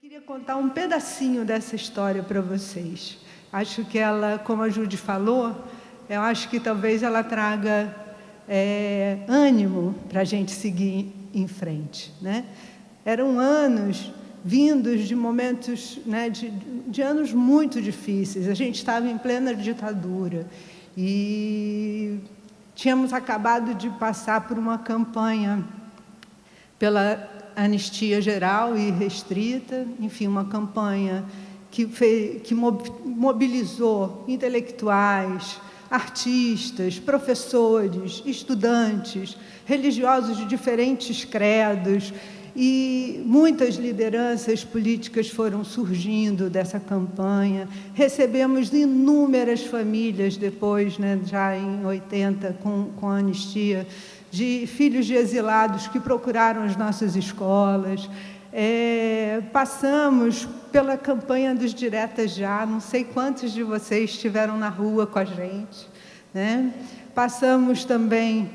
Queria contar um pedacinho dessa história para vocês. Acho que ela, como a Judy falou, eu acho que talvez ela traga ânimo para a gente seguir em frente, né? Eram anos vindos de momentos, né, de anos muito difíceis. A gente estava em plena ditadura e tínhamos acabado de passar por uma campanha pela anistia geral e restrita, enfim, uma campanha que mobilizou intelectuais, artistas, professores, estudantes, religiosos de diferentes credos, e muitas lideranças políticas foram surgindo dessa campanha. Recebemos inúmeras famílias depois, né, já em 80, com a anistia, de filhos de exilados que procuraram as nossas escolas. Passamos pela campanha dos Diretas Já, não sei quantos de vocês estiveram na rua com a gente, né? Passamos também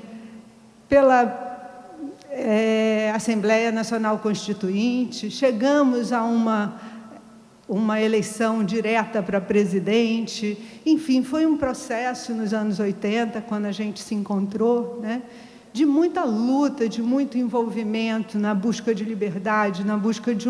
pela Assembleia Nacional Constituinte, chegamos a uma eleição direta para presidente. Enfim, foi um processo nos anos 80, quando a gente se encontrou, né, de muita luta, de muito envolvimento na busca de liberdade, na busca de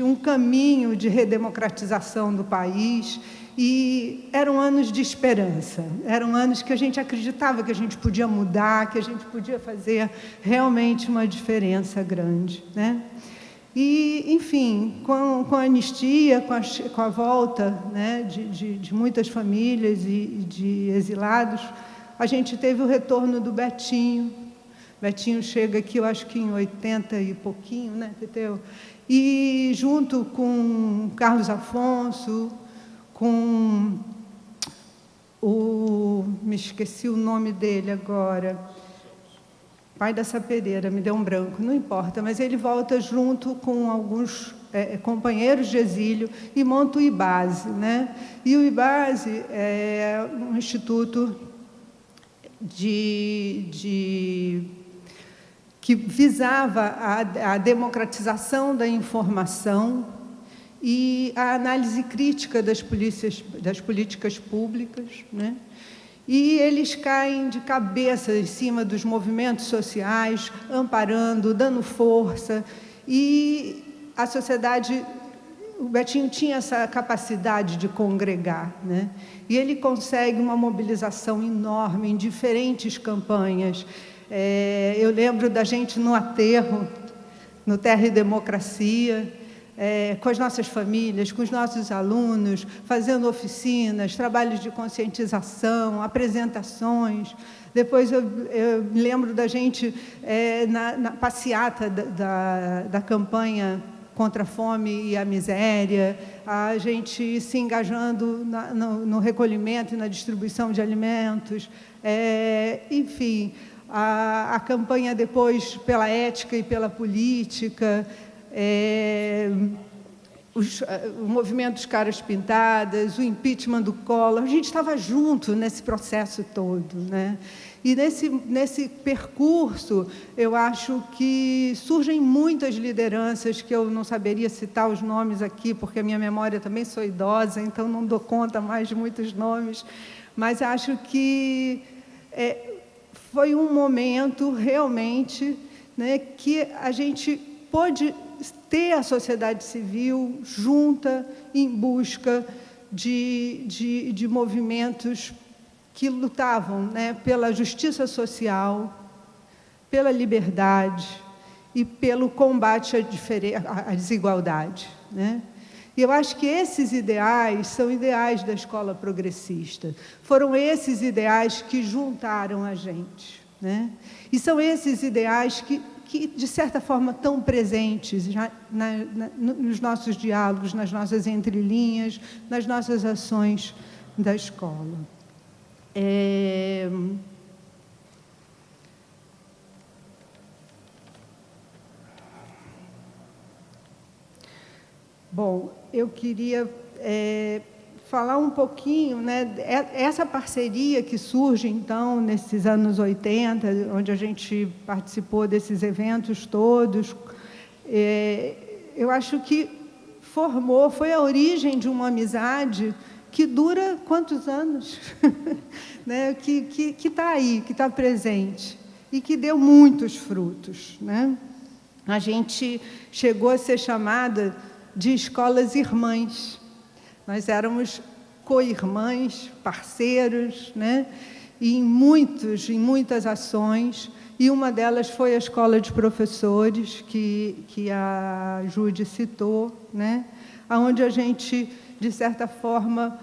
um caminho de redemocratização do país. E eram anos de esperança, eram anos que a gente acreditava que a gente podia mudar, que a gente podia fazer realmente uma diferença grande, né? E, enfim, com a anistia, com a volta, né, de muitas famílias e de exilados, a gente teve o retorno do Betinho. Betinho chega aqui, eu acho que em 80 e pouquinho, né, Teteu? E junto com Carlos Afonso, com me esqueci o nome dele agora, pai da Sapereira, me deu um branco, não importa, mas ele volta junto com alguns companheiros de exílio e monta o IBASE, né? E o IBASE é um instituto que visava a democratização da informação e a análise crítica das políticas públicas, né? E eles caem de cabeça em cima dos movimentos sociais, amparando, dando força, e a sociedade, o Betinho tinha essa capacidade de congregar, né? E ele consegue uma mobilização enorme em diferentes campanhas. Eu lembro da gente no aterro, no Terra e Democracia, com as nossas famílias, com os nossos alunos, fazendo oficinas, trabalhos de conscientização, apresentações. Depois eu me lembro da gente na passeata da campanha contra a fome e a miséria, a gente se engajando no recolhimento e na distribuição de alimentos, enfim, a campanha depois pela ética e pela política, o movimento dos Caras Pintadas, o impeachment do Collor. A gente estava junto nesse processo todo, né? E nesse percurso, eu acho que surgem muitas lideranças que eu não saberia citar os nomes aqui, porque a minha memória também sou idosa, então não dou conta mais de muitos nomes, mas acho que foi um momento realmente, né, que a gente pôde ter a sociedade civil junta em busca de movimentos que lutavam, né, pela justiça social, pela liberdade e pelo combate à desigualdade, né? E eu acho que esses ideais são ideais da escola progressista. Foram esses ideais que juntaram a gente, né? E são esses ideais que de certa forma, estão presentes já nos nossos diálogos, nas nossas entrelinhas, nas nossas ações da escola. Bom, eu queria falar um pouquinho, né, essa parceria que surge, então, nesses anos 80, onde a gente participou desses eventos todos. Eu acho que foi a origem de uma amizade que dura quantos anos? Né? Que está aí, que está presente, e que deu muitos frutos. Né? A gente chegou a ser chamada de escolas irmãs. Nós éramos co-irmãs, parceiros, né? E em muitas ações, e uma delas foi a escola de professores, que a Jude citou, né? Onde a gente, de certa forma,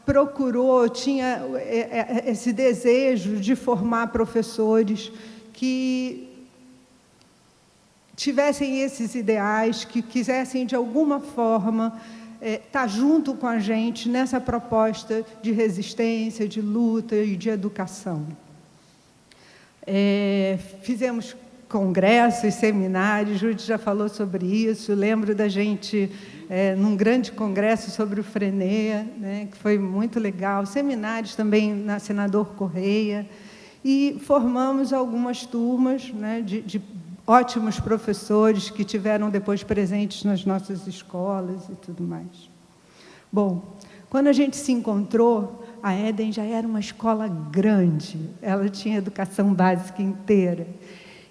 procurou, tinha esse desejo de formar professores que tivessem esses ideais, que quisessem, de alguma forma, estar junto com a gente nessa proposta de resistência, de luta e de educação. Fizemos congressos, seminários, Jude já falou sobre isso, lembro da gente num grande congresso sobre o Frenê, né, que foi muito legal, seminários também na Senador Correia, e formamos algumas turmas, né, de ótimos professores que tiveram depois presentes nas nossas escolas e tudo mais. Bom, quando a gente se encontrou, a Éden já era uma escola grande, ela tinha educação básica inteira.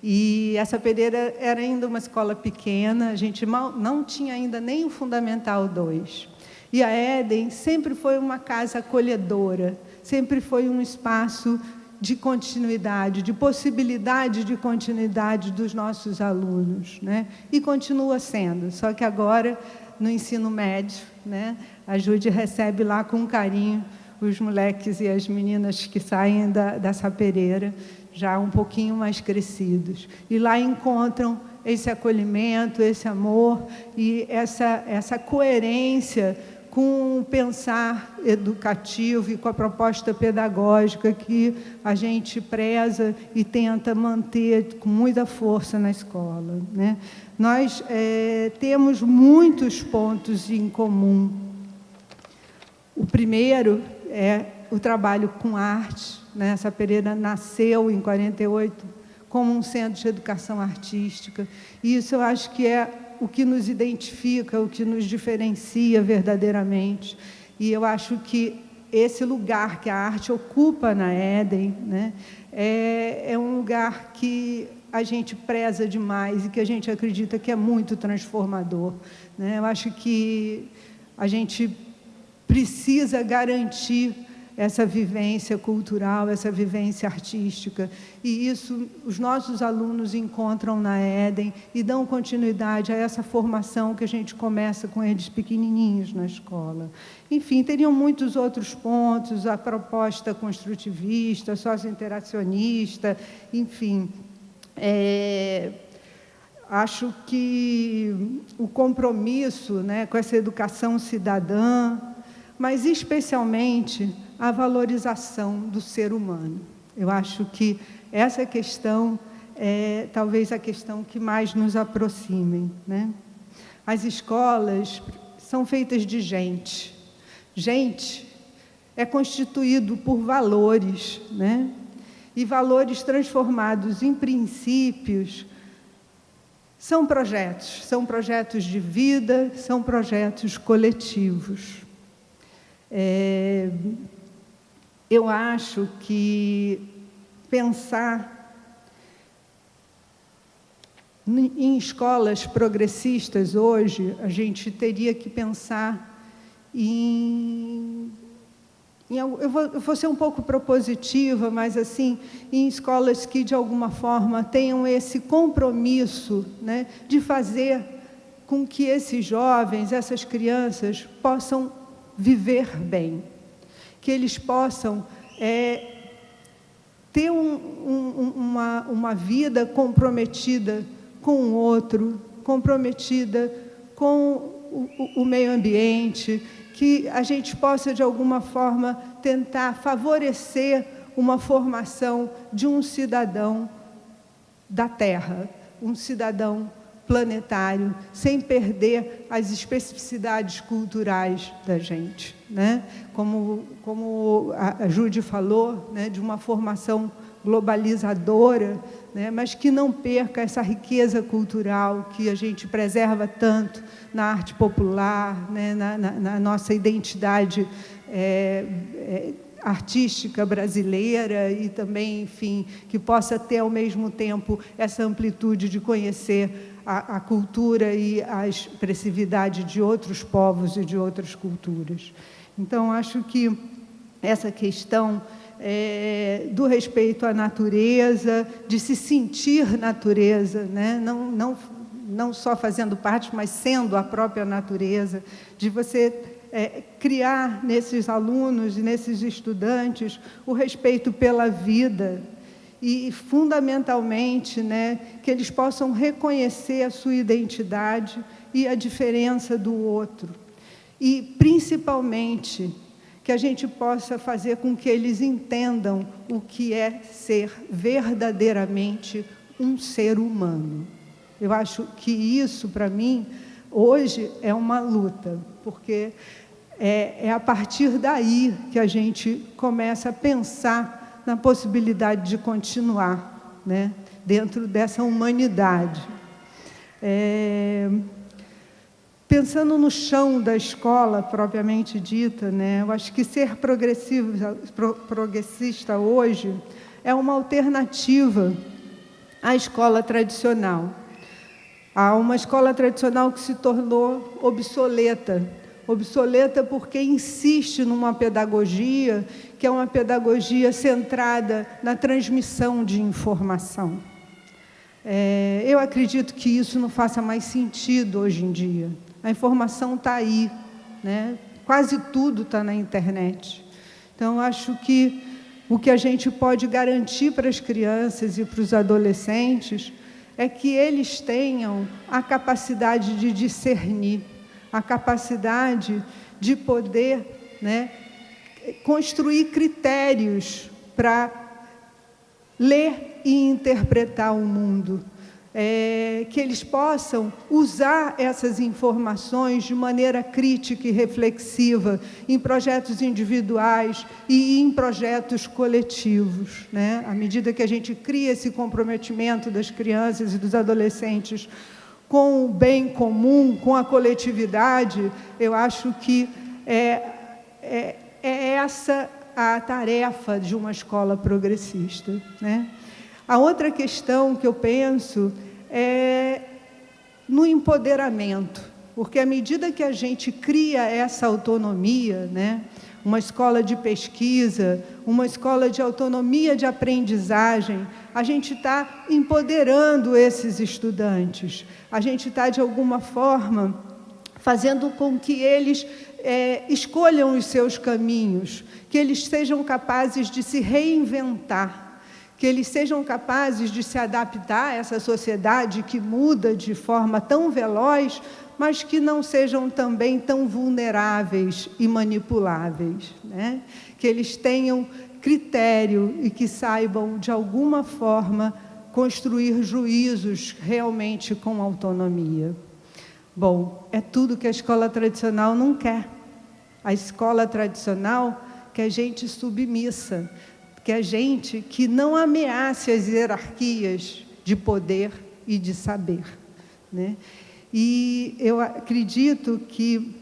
E essa Pereira era ainda uma escola pequena, a gente não tinha ainda nem o Fundamental 2. E a Éden sempre foi uma casa acolhedora, sempre foi um espaço de continuidade, de possibilidade de continuidade dos nossos alunos, né? E continua sendo, só que agora, no ensino médio, né, a Jude recebe lá com carinho os moleques e as meninas que saem da Sapereira, já um pouquinho mais crescidos. E lá encontram esse acolhimento, esse amor e essa coerência com o pensar educativo e com a proposta pedagógica que a gente preza e tenta manter com muita força na escola, né? Nós temos muitos pontos em comum. O primeiro é o trabalho com arte, né? Essa Pereira nasceu em 48 como um centro de educação artística, e isso eu acho que é o que nos identifica, o que nos diferencia verdadeiramente. E eu acho que esse lugar que a arte ocupa na Éden, né, é um lugar que a gente preza demais e que a gente acredita que é muito transformador, né? Eu acho que a gente precisa garantir essa vivência cultural, essa vivência artística. E isso os nossos alunos encontram na Éden e dão continuidade a essa formação que a gente começa com eles pequenininhos na escola. Enfim, teriam muitos outros pontos, a proposta construtivista, socio-interacionista, enfim. Acho que o compromisso, né, com essa educação cidadã, mas especialmente a valorização do ser humano. Eu acho que essa questão é talvez a questão que mais nos aproxime, né? As escolas são feitas de gente. Gente é constituído por valores, né? E valores transformados em princípios são projetos de vida, são projetos coletivos. Eu acho que pensar em escolas progressistas hoje, a gente teria que pensar eu vou ser um pouco propositiva, mas assim, em escolas que de alguma forma tenham esse compromisso, né, de fazer com que esses jovens, essas crianças possam viver bem, que eles possam ter uma vida comprometida com o outro, comprometida com o meio ambiente, que a gente possa, de alguma forma, tentar favorecer uma formação de um cidadão da Terra, um cidadão planetário, sem perder as especificidades culturais da gente, né? Como a Jude falou, né, de uma formação globalizadora, né, mas que não perca essa riqueza cultural que a gente preserva tanto na arte popular, né, na nossa identidade artística brasileira, e também, enfim, que possa ter, ao mesmo tempo, essa amplitude de conhecer a cultura e a expressividade de outros povos e de outras culturas. Então, acho que essa questão do respeito à natureza, de se sentir natureza, né? Não só fazendo parte, mas sendo a própria natureza, de você criar nesses alunos e nesses estudantes o respeito pela vida e, fundamentalmente, né, que eles possam reconhecer a sua identidade e a diferença do outro. E, principalmente, que a gente possa fazer com que eles entendam o que é ser verdadeiramente um ser humano. Eu acho que isso, para mim, hoje é uma luta, porque é a partir daí que a gente começa a pensar na possibilidade de continuar, né, dentro dessa humanidade. Pensando no chão da escola, propriamente dita, né, eu acho que ser progressista hoje é uma alternativa à escola tradicional. Há uma escola tradicional que se tornou obsoleta porque insiste numa pedagogia que é uma pedagogia centrada na transmissão de informação. Eu acredito que isso não faça mais sentido hoje em dia. A informação está aí, né? Quase tudo está na internet. Então, acho que o que a gente pode garantir para as crianças e para os adolescentes é que eles tenham a capacidade de discernir, a capacidade de poder, né, construir critérios para ler e interpretar o mundo. Que eles possam usar essas informações de maneira crítica e reflexiva em projetos individuais e em projetos coletivos, né? À medida que a gente cria esse comprometimento das crianças e dos adolescentes com o bem comum, com a coletividade, eu acho que é essa a tarefa de uma escola progressista, né? A outra questão que eu penso é no empoderamento, porque à medida que a gente cria essa autonomia, né, uma escola de pesquisa, uma escola de autonomia de aprendizagem, a gente está empoderando esses estudantes, a gente está, de alguma forma, fazendo com que eles escolham os seus caminhos, que eles sejam capazes de se reinventar, que eles sejam capazes de se adaptar a essa sociedade que muda de forma tão veloz, mas que não sejam também tão vulneráveis e manipuláveis, né? Que eles tenham critério e que saibam, de alguma forma, construir juízos realmente com autonomia. Bom, é tudo que a escola tradicional não quer. A escola tradicional quer gente submissa, que é gente que não ameace as hierarquias de poder e de saber, né? E eu acredito que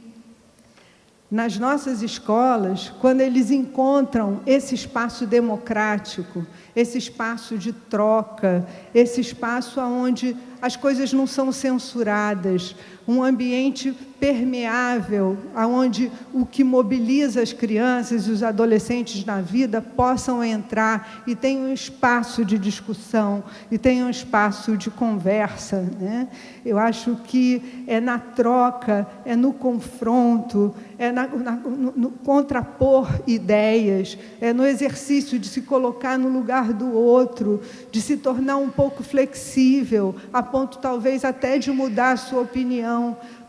nas nossas escolas, quando eles encontram esse espaço democrático, esse espaço de troca, esse espaço onde as coisas não são censuradas, um ambiente permeável, onde o que mobiliza as crianças e os adolescentes na vida possam entrar e tenham um espaço de discussão, e tenham um espaço de conversa, né? Eu acho que é na troca, é no confronto, é no contrapor ideias, é no exercício de se colocar no lugar do outro, de se tornar um pouco flexível, a ponto talvez até de mudar a sua opinião,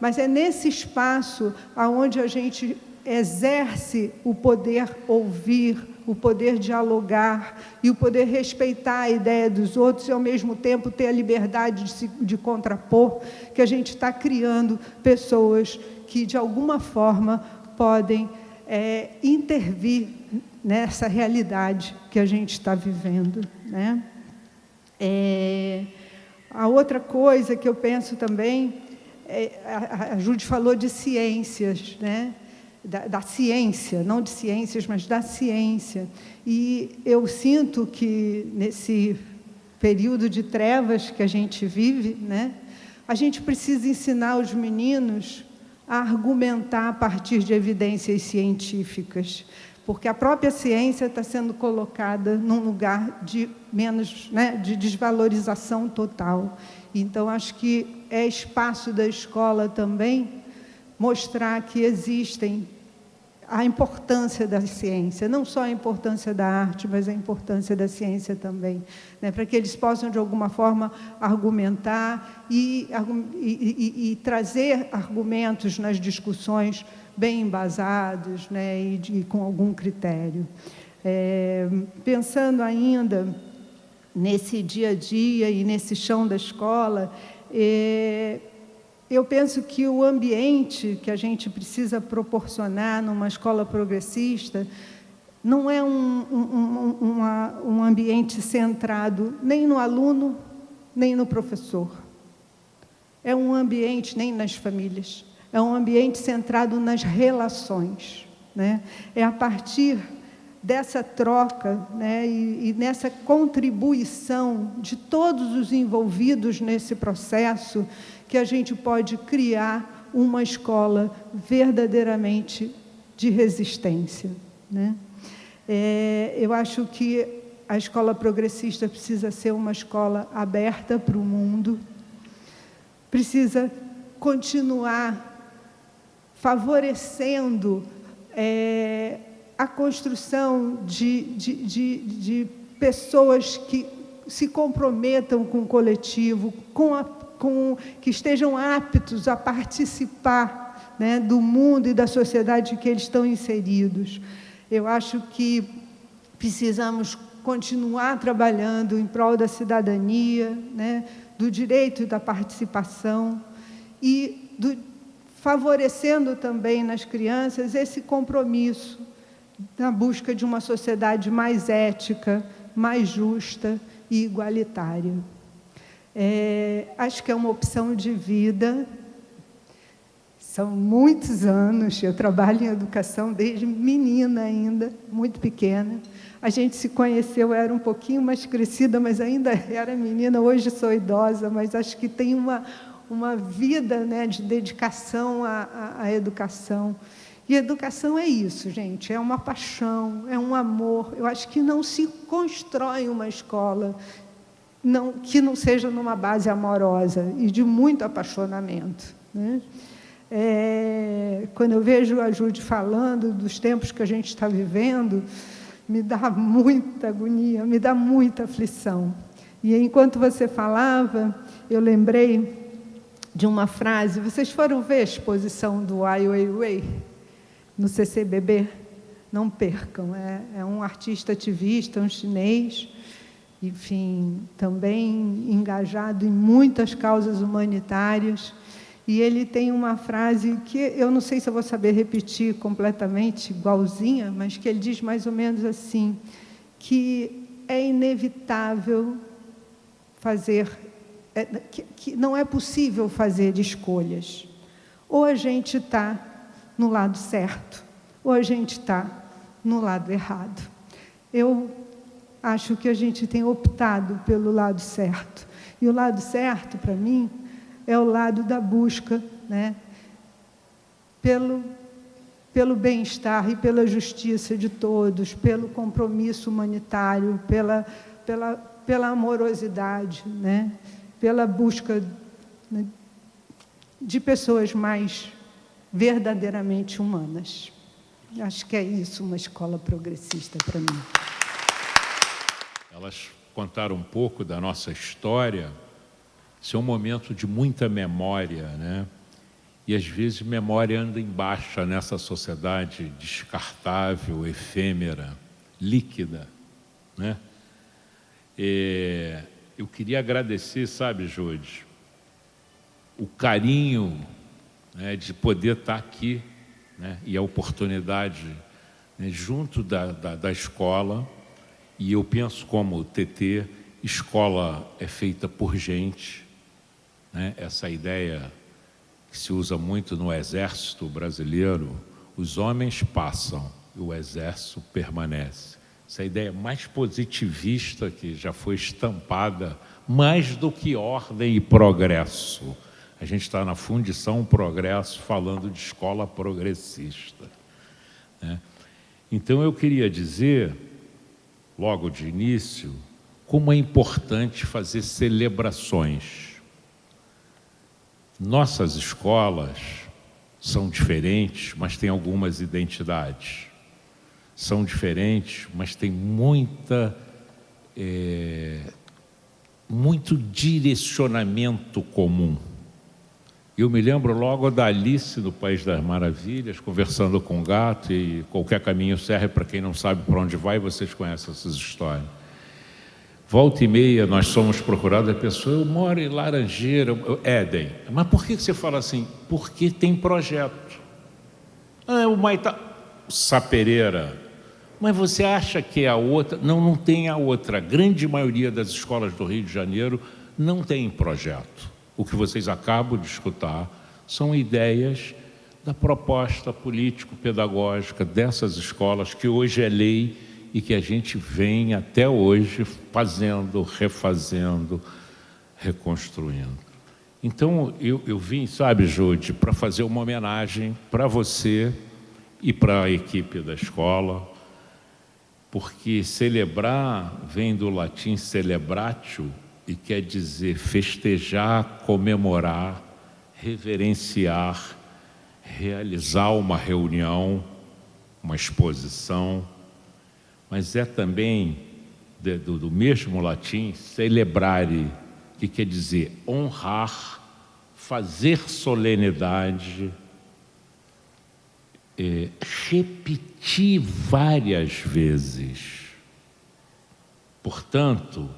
mas é nesse espaço onde a gente exerce o poder ouvir, o poder dialogar e o poder respeitar a ideia dos outros e, ao mesmo tempo, ter a liberdade de contrapor, que a gente está criando pessoas que, de alguma forma, podem intervir nessa realidade que a gente está vivendo, né? A outra coisa que eu penso também, a Jude falou de ciências, né? Da ciência, não de ciências, mas da ciência. E eu sinto que, nesse período de trevas que a gente vive, né, a gente precisa ensinar os meninos a argumentar a partir de evidências científicas, porque a própria ciência está sendo colocada num lugar de menos, né, de desvalorização total. Então, acho que é espaço da escola também mostrar que existem a importância da ciência, não só a importância da arte, mas a importância da ciência também, né, para que eles possam, de alguma forma, argumentar e trazer argumentos nas discussões bem embasados, né, e com algum critério. Pensando ainda nesse dia a dia e nesse chão da escola, eu penso que o ambiente que a gente precisa proporcionar numa escola progressista não é um ambiente centrado nem no aluno, nem no professor. É um ambiente, nem nas famílias, é um ambiente centrado nas relações, né? É a partir dessa troca, né, e nessa contribuição de todos os envolvidos nesse processo que a gente pode criar uma escola verdadeiramente de resistência, né? Eu acho que a escola progressista precisa ser uma escola aberta para o mundo, precisa continuar favorecendo a construção de pessoas que se comprometam com o coletivo, que estejam aptos a participar, né, do mundo e da sociedade em que eles estão inseridos. Eu acho que precisamos continuar trabalhando em prol da cidadania, né, do direito e da participação, e favorecendo também nas crianças esse compromisso na busca de uma sociedade mais ética, mais justa e igualitária. Acho que é uma opção de vida. São muitos anos, eu trabalho em educação desde menina ainda, muito pequena. A gente se conheceu, eu era um pouquinho mais crescida, mas ainda era menina, hoje sou idosa, mas acho que tem uma vida, né, de dedicação à educação. E educação é isso, gente, é uma paixão, é um amor. Eu acho que não se constrói uma escola que não seja numa base amorosa e de muito apaixonamento, né? Quando eu vejo a Jude falando dos tempos que a gente está vivendo, me dá muita agonia, me dá muita aflição. E enquanto você falava, eu lembrei de uma frase. Vocês foram ver a exposição do Ai Weiwei no CCBB? Não percam, é um artista ativista, um chinês, enfim, também engajado em muitas causas humanitárias, e ele tem uma frase que eu não sei se eu vou saber repetir completamente igualzinha, mas que ele diz mais ou menos assim, que é inevitável fazer, que não é possível fazer escolhas. Ou a gente está no lado certo, ou a gente está no lado errado. Eu acho que a gente tem optado pelo lado certo. E o lado certo, para mim, é o lado da busca, né, pelo bem-estar e pela justiça de todos, pelo compromisso humanitário, pela amorosidade, né, pela busca, né, de pessoas mais verdadeiramente humanas. Acho que é isso, uma escola progressista para mim. Elas contaram um pouco da nossa história. Isso é um momento de muita memória, né? E às vezes memória anda em baixa nessa sociedade descartável, efêmera, líquida, né? Eu queria agradecer, sabe, Jude, o carinho, né, de poder estar aqui, né, e a oportunidade, né, junto da escola. E eu penso como TT Escola é feita por gente, né? Essa ideia que se usa muito no exército brasileiro, os homens passam e o exército permanece. Essa ideia mais positivista que já foi estampada, mais do que ordem e progresso. A gente está na Fundição Progresso falando de escola progressista, né? Então eu queria dizer, logo de início, como é importante fazer celebrações. Nossas escolas são diferentes, mas têm algumas identidades. São diferentes, mas tem muito direcionamento comum. Eu me lembro logo da Alice no País das Maravilhas, conversando com o gato, e qualquer caminho serve para quem não sabe para onde vai, vocês conhecem essas histórias. Volta e meia nós somos procurados, a pessoa, eu moro em Laranjeira, Éden. Mas por que você fala assim? Porque tem projeto. O Maitá, Sapereira. Mas você acha que é a outra? Não, não tem a outra. A grande maioria das escolas do Rio de Janeiro não tem projeto. O que vocês acabam de escutar são ideias da proposta político-pedagógica dessas escolas, que hoje é lei e que a gente vem até hoje fazendo, refazendo, reconstruindo. Então, eu vim, sabe, Júde, para fazer uma homenagem para você e para a equipe da escola, porque celebrar vem do latim celebratio, e quer dizer festejar, comemorar, reverenciar, realizar uma reunião, uma exposição, mas é também do mesmo latim celebrare, que quer dizer honrar, fazer solenidade, repetir várias vezes. Portanto,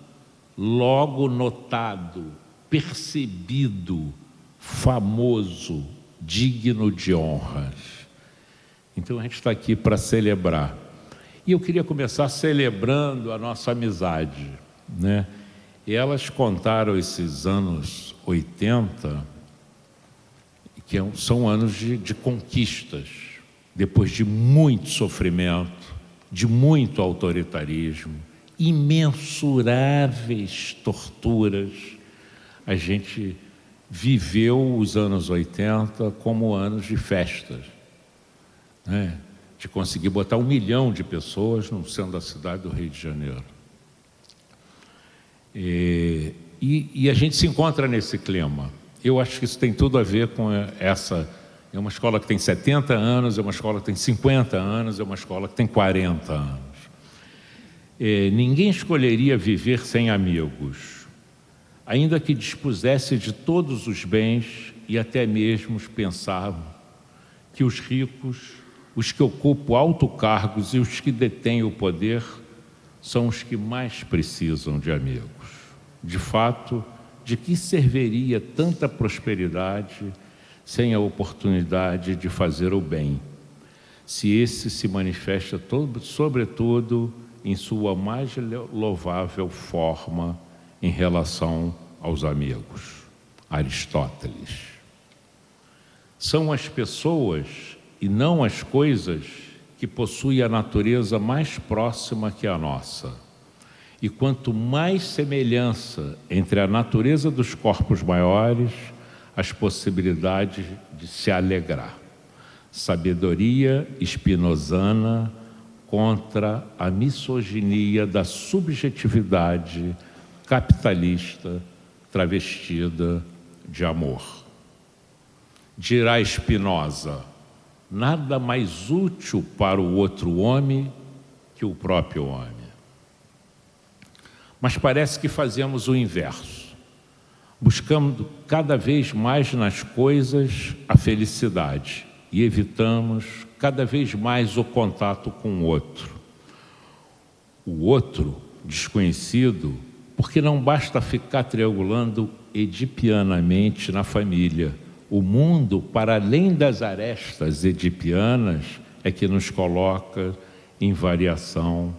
logo notado, percebido, famoso, digno de honras. Então a gente está aqui para celebrar. E eu queria começar celebrando a nossa amizade, né? E elas contaram esses anos 80, que são anos de conquistas, depois de muito sofrimento, de muito autoritarismo, imensuráveis torturas. A gente viveu os anos 80 como anos de festas, né? De conseguir botar 1 milhão de pessoas no centro da cidade do Rio de Janeiro. E a gente se encontra nesse clima. Eu acho que isso tem tudo a ver com essa... É uma escola que tem 70 anos, é uma escola que tem 50 anos, é uma escola que tem 40 anos. Ninguém escolheria viver sem amigos, ainda que dispusesse de todos os bens e até mesmo pensavam que os ricos, os que ocupam altos cargos e os que detêm o poder são os que mais precisam de amigos. De fato, de que serviria tanta prosperidade sem a oportunidade de fazer o bem, se esse se manifesta sobretudo em sua mais louvável forma em relação aos amigos? Aristóteles. São as pessoas e não as coisas que possuem a natureza mais próxima que a nossa. E quanto mais semelhança entre a natureza dos corpos maiores, as possibilidades de se alegrar. Sabedoria spinozana contra a misoginia da subjetividade capitalista travestida de amor. Dirá Spinoza, nada mais útil para o outro homem que o próprio homem. Mas parece que fazemos o inverso. Buscamos cada vez mais nas coisas a felicidade e evitamos cada vez mais o contato com o outro. O outro, desconhecido, porque não basta ficar triangulando edipianamente na família. O mundo, para além das arestas edipianas, é que nos coloca em variação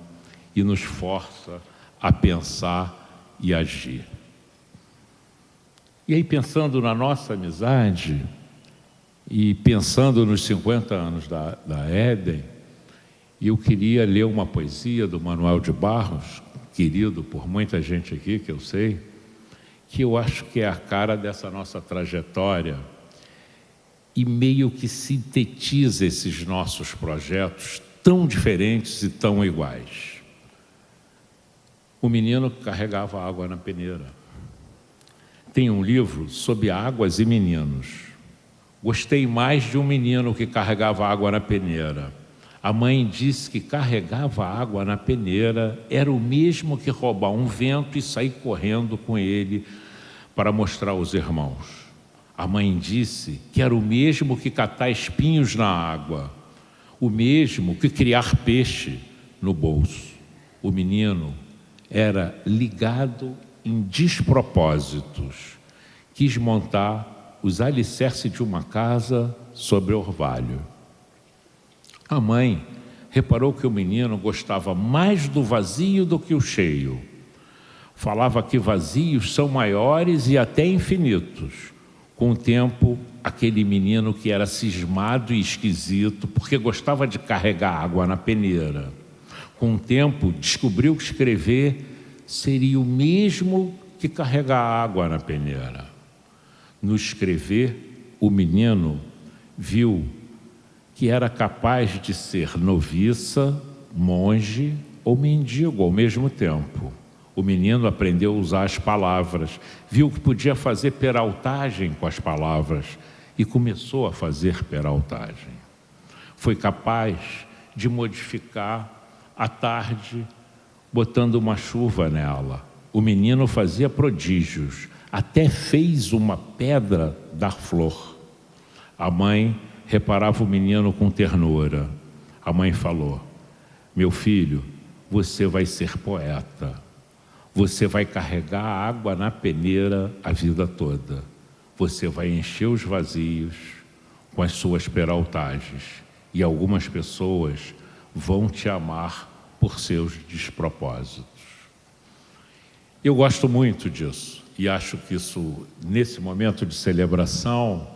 e nos força a pensar e agir. E aí, pensando na nossa amizade e pensando nos 50 anos da Éden, eu queria ler uma poesia do Manuel de Barros, querido por muita gente aqui, que eu sei, que eu acho que é a cara dessa nossa trajetória e meio que sintetiza esses nossos projetos tão diferentes e tão iguais. O menino que carregava água na peneira. Tem um livro sobre águas e meninos. Gostei mais de um menino que carregava água na peneira. A mãe disse que carregava água na peneira era o mesmo que roubar um vento e sair correndo com ele para mostrar aos irmãos. A mãe disse que era o mesmo que catar espinhos na água, o mesmo que criar peixe no bolso. O menino era ligado em despropósitos, quis montar os alicerces de uma casa sobre orvalho. A mãe reparou que o menino gostava mais do vazio do que o cheio. Falava que vazios são maiores e até infinitos. Com o tempo, aquele menino que era cismado e esquisito, porque gostava de carregar água na peneira, com o tempo descobriu que escrever seria o mesmo que carregar água na peneira. No escrever, o menino viu que era capaz de ser noviça, monge ou mendigo ao mesmo tempo. O menino aprendeu a usar as palavras, viu que podia fazer peraltagem com as palavras e começou a fazer peraltagem. Foi capaz de modificar a tarde botando uma chuva nela. O menino fazia prodígios, até fez uma pedra dar flor. A mãe reparava o menino com ternura. A mãe falou: meu filho, você vai ser poeta. Você vai carregar água na peneira a vida toda. Você vai encher os vazios com as suas peraltagens. E algumas pessoas vão te amar por seus despropósitos. Eu gosto muito disso e acho que isso, nesse momento de celebração,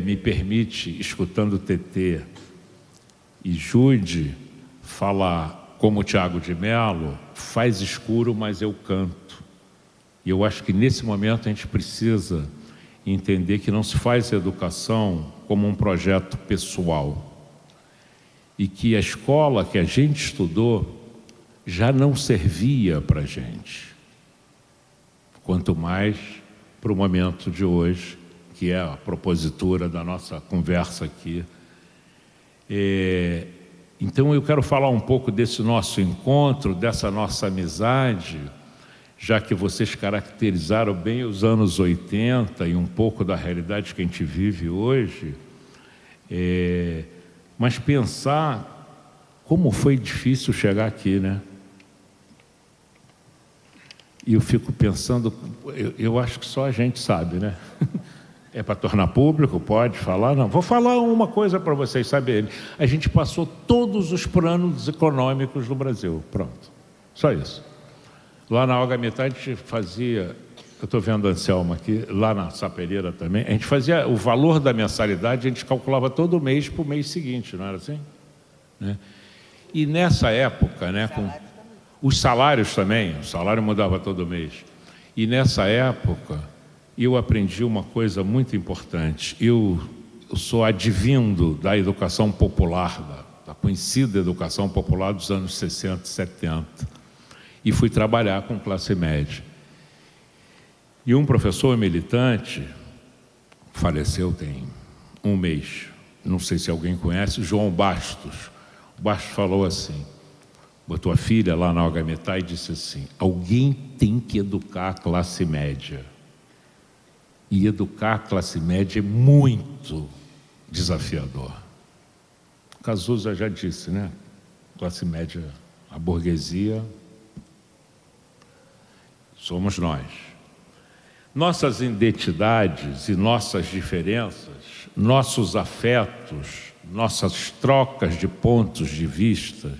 me permite, escutando Tetê e Jude falar como o Tiago de Mello, faz escuro, mas eu canto. E eu acho que nesse momento a gente precisa entender que não se faz educação como um projeto pessoal. E que a escola que a gente estudou já não servia para a gente. Quanto mais para o momento de hoje, que é a propositura da nossa conversa aqui. Então eu quero falar um pouco desse nosso encontro, dessa nossa amizade, já que vocês caracterizaram bem os anos 80 e um pouco da realidade que a gente vive hoje, mas pensar como foi difícil chegar aqui, né? E eu fico pensando, eu acho que só a gente sabe, né? É para tornar público? Pode falar? Não. Vou falar uma coisa para vocês saberem. A gente passou todos os planos econômicos do Brasil. Pronto. Só isso. Lá na Olga Metade a gente fazia... Eu estou vendo a Anselma aqui, lá na Sapeleira também. A gente fazia o valor da mensalidade, a gente calculava todo mês para o mês seguinte, não era assim? Né? E nessa época, né, com os salários também, o salário mudava todo mês. E nessa época, eu aprendi uma coisa muito importante. Eu sou advindo da educação popular, da conhecida educação popular dos anos 60 e 70. E fui trabalhar com classe média. E um professor militante faleceu tem um mês. Não sei se alguém conhece, João Bastos. O Bastos falou assim, botou a filha lá na Algametá e disse assim: alguém tem que educar a classe média. E educar a classe média é muito desafiador. Cazuza já disse, né? Classe média, a burguesia, somos nós. Nossas identidades e nossas diferenças, nossos afetos, nossas trocas de pontos de vista,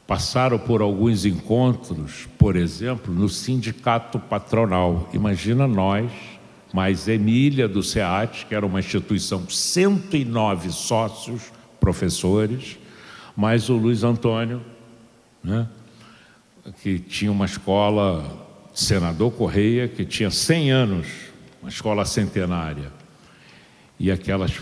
passaram por alguns encontros, por exemplo, no sindicato patronal. Imagina nós, mais Emília do SEAT, que era uma instituição, 109 sócios, professores, mais o Luiz Antônio, né, que tinha uma escola, Senador Correia, que tinha 100 anos, uma escola centenária. E aquelas,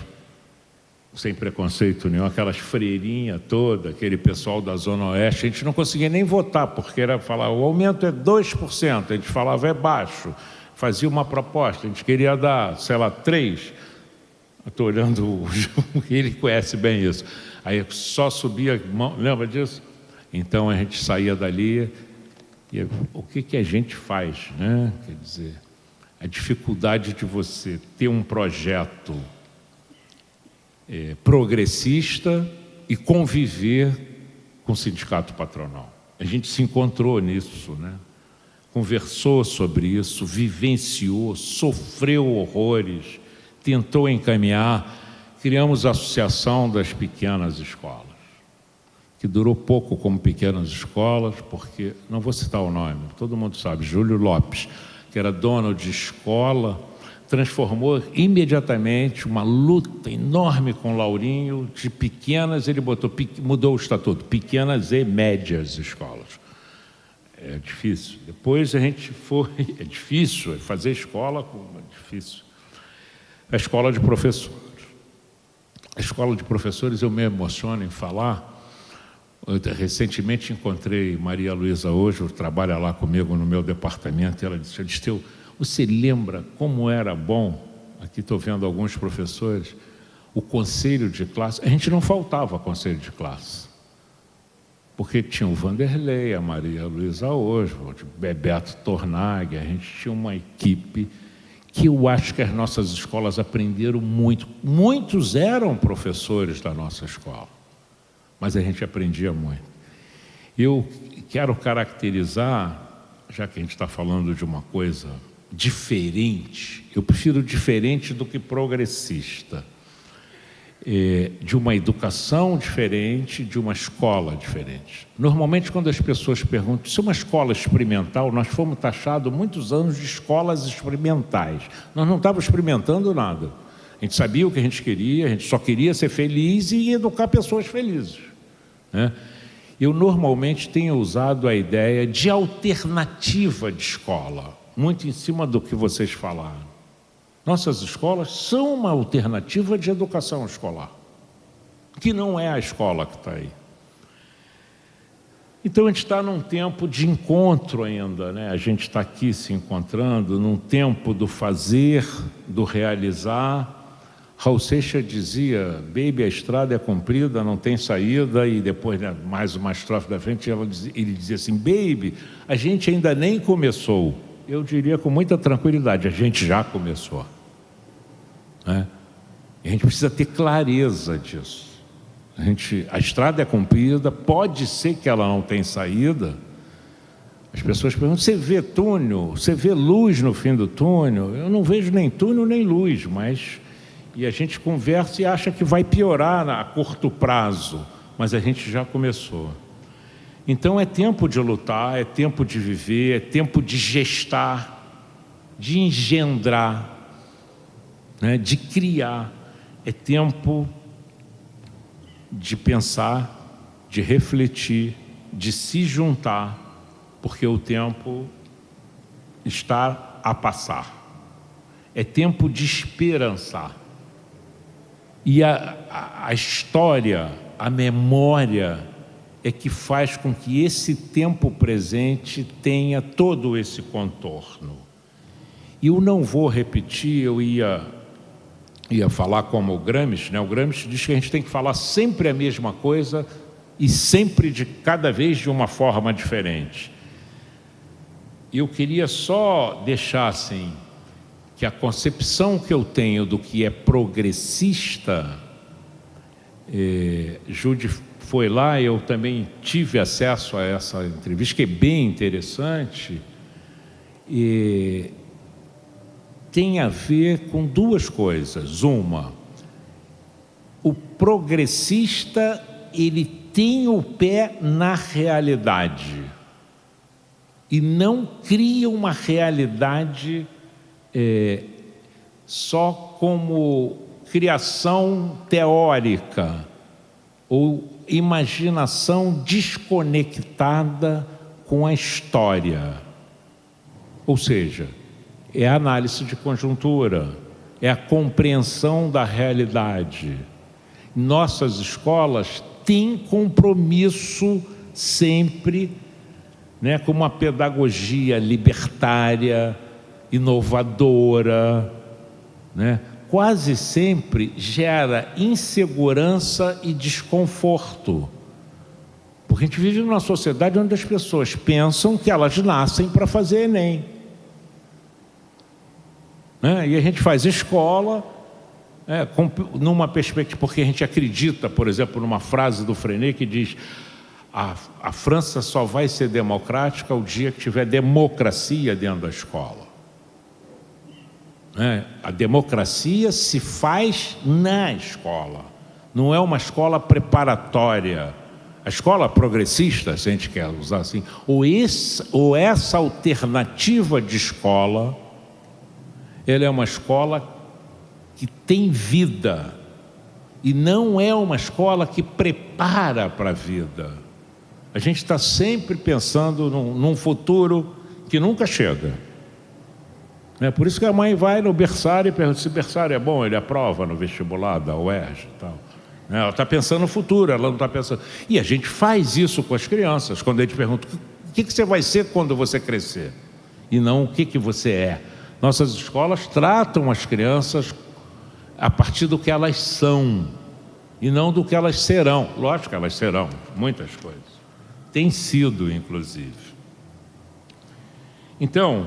sem preconceito nenhum, aquelas freirinhas todas, aquele pessoal da Zona Oeste, a gente não conseguia nem votar, porque era falar, o aumento é 2%, a gente falava é baixo, fazia uma proposta, a gente queria dar, sei lá, 3%. Estou olhando o João, ele conhece bem isso. Aí só subia a mão, lembra disso? Então a gente saía dali, e o que a gente faz, né? Quer dizer, a dificuldade de você ter um projeto progressista e conviver com o sindicato patronal. A gente se encontrou nisso, né? Conversou sobre isso, vivenciou, sofreu horrores, tentou encaminhar. Criamos a Associação das Pequenas Escolas, que durou pouco como pequenas escolas, porque, não vou citar o nome, todo mundo sabe, Júlio Lopes, que era dono de escola, transformou imediatamente uma luta enorme com o Laurinho, de pequenas, ele mudou o estatuto, pequenas e médias escolas. É difícil. Depois a gente foi, é difícil, fazer escola é difícil. A escola de professores. A escola de professores, eu me emociono em falar. Eu recentemente encontrei Maria Luísa hoje, trabalha lá comigo no meu departamento, e ela disse, Aristeu, você lembra como era bom, aqui estou vendo alguns professores, o conselho de classe? A gente não faltava conselho de classe, porque tinha o Vanderlei, a Maria Luísa hoje, o Bebeto Tornag, a gente tinha uma equipe que eu acho que as nossas escolas aprenderam muito. Muitos eram professores da nossa escola, mas a gente aprendia muito. Eu quero caracterizar, já que a gente está falando de uma coisa diferente, eu prefiro diferente do que progressista, de uma educação diferente, de uma escola diferente. Normalmente, quando as pessoas perguntam se é uma escola experimental, nós fomos taxados muitos anos de escolas experimentais. Nós não estávamos experimentando nada. A gente sabia o que a gente queria, a gente só queria ser feliz e educar pessoas felizes, né? Eu normalmente tenho usado a ideia de alternativa de escola, muito em cima do que vocês falaram. Nossas escolas são uma alternativa de educação escolar, que não é a escola que está aí. Então, a gente está num tempo de encontro ainda, né? A gente está aqui se encontrando, num tempo do fazer, do realizar. Raul Seixas dizia, baby, a estrada é comprida, não tem saída, e depois, né, mais uma estrofe da frente, ele dizia assim, baby, a gente ainda nem começou. Eu diria com muita tranquilidade, a gente já começou, né? E a gente precisa ter clareza disso. A estrada é comprida, pode ser que ela não tenha saída. As pessoas perguntam, você vê túnel, você vê luz no fim do túnel? Eu não vejo nem túnel nem luz, mas... E a gente conversa e acha que vai piorar a curto prazo, mas a gente já começou. Então é tempo de lutar, é tempo de viver, é tempo de gestar, de engendrar, né, de criar. É tempo de pensar, de refletir, de se juntar, porque o tempo está a passar. É tempo de esperançar. E a história, a memória, é que faz com que esse tempo presente tenha todo esse contorno. E eu não vou repetir, eu ia falar como o Gramsci, né? O Gramsci diz que a gente tem que falar sempre a mesma coisa e sempre de cada vez de uma forma diferente. Eu queria só deixar assim, que a concepção que eu tenho do que é progressista, Jude foi lá, eu também tive acesso a essa entrevista, que é bem interessante, e tem a ver com duas coisas. Uma, o progressista, ele tem o pé na realidade e não cria uma realidade só como criação teórica ou imaginação desconectada com a história. Ou seja, é a análise de conjuntura, é a compreensão da realidade. Nossas escolas têm compromisso sempre, né, com uma pedagogia libertária, inovadora, né? Quase sempre gera insegurança e desconforto. Porque a gente vive numa sociedade onde as pessoas pensam que elas nascem para fazer Enem. Né? E a gente faz escola, numa perspectiva, porque a gente acredita, por exemplo, numa frase do Freinet que diz: a França só vai ser democrática o dia que tiver democracia dentro da escola. A democracia se faz na escola, não é uma escola preparatória. A escola progressista, se a gente quer usar assim, ou essa alternativa de escola, ela é uma escola que tem vida e não é uma escola que prepara para a vida. A gente está sempre pensando num futuro que nunca chega. Por isso que a mãe vai no berçário e pergunta se o berçário é bom, ele aprova no vestibular da UERJ e tal. Ela está pensando no futuro, ela não está pensando... E a gente faz isso com as crianças, quando a gente pergunta: o que você vai ser quando você crescer? E não o que você é. Nossas escolas tratam as crianças a partir do que elas são, e não do que elas serão. Lógico que elas serão muitas coisas. Tem sido, inclusive. Então,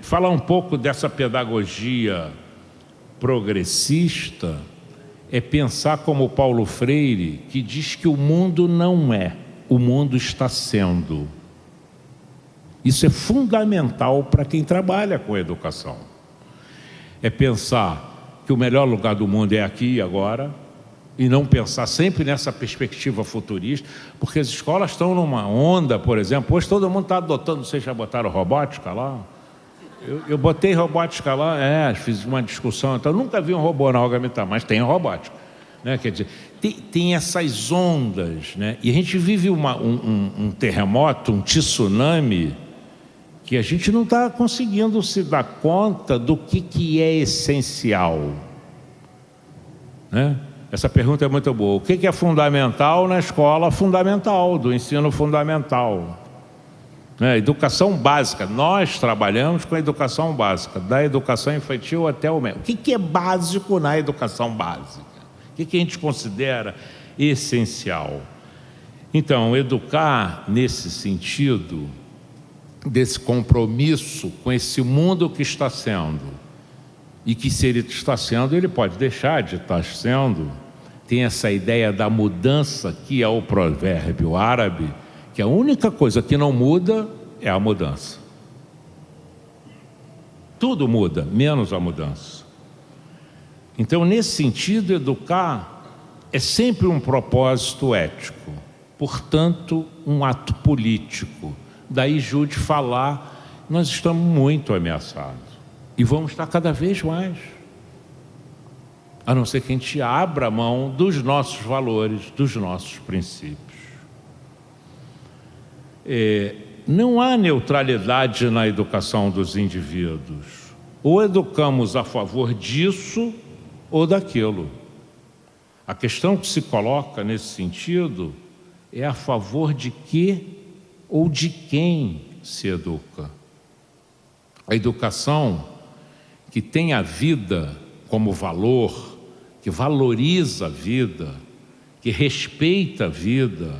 falar um pouco dessa pedagogia progressista é pensar como Paulo Freire, que diz que o mundo não é, o mundo está sendo. Isso é fundamental para quem trabalha com educação. É pensar que o melhor lugar do mundo é aqui e agora, e não pensar sempre nessa perspectiva futurista, porque as escolas estão numa onda, por exemplo, hoje todo mundo está adotando, vocês já botaram robótica lá? Eu botei robótica lá, fiz uma discussão, então nunca vi um robô na Algamitar, mas tem robótica. Né? Quer dizer, tem essas ondas, né? E a gente vive um terremoto, um tsunami, que a gente não está conseguindo se dar conta do que é essencial. Né? Essa pergunta é muito boa. O que é fundamental na escola fundamental, do ensino fundamental? Educação básica. Nós trabalhamos com a educação básica, da educação infantil até o médio. O que é básico na educação básica? O que a gente considera essencial? Então, educar nesse sentido, desse compromisso com esse mundo que está sendo, e que se ele está sendo, ele pode deixar de estar sendo. Tem essa ideia da mudança, que é o provérbio árabe, que a única coisa que não muda é a mudança. Tudo muda, menos a mudança. Então, nesse sentido, educar é sempre um propósito ético, portanto, um ato político. Daí Jude falar: nós estamos muito ameaçados e vamos estar cada vez mais, a não ser que a gente abra mão dos nossos valores, dos nossos princípios. Não há neutralidade na educação dos indivíduos. Ou educamos a favor disso ou daquilo. A questão que se coloca nesse sentido é a favor de que ou de quem se educa. A educação que tem a vida como valor, que valoriza a vida, que respeita a vida,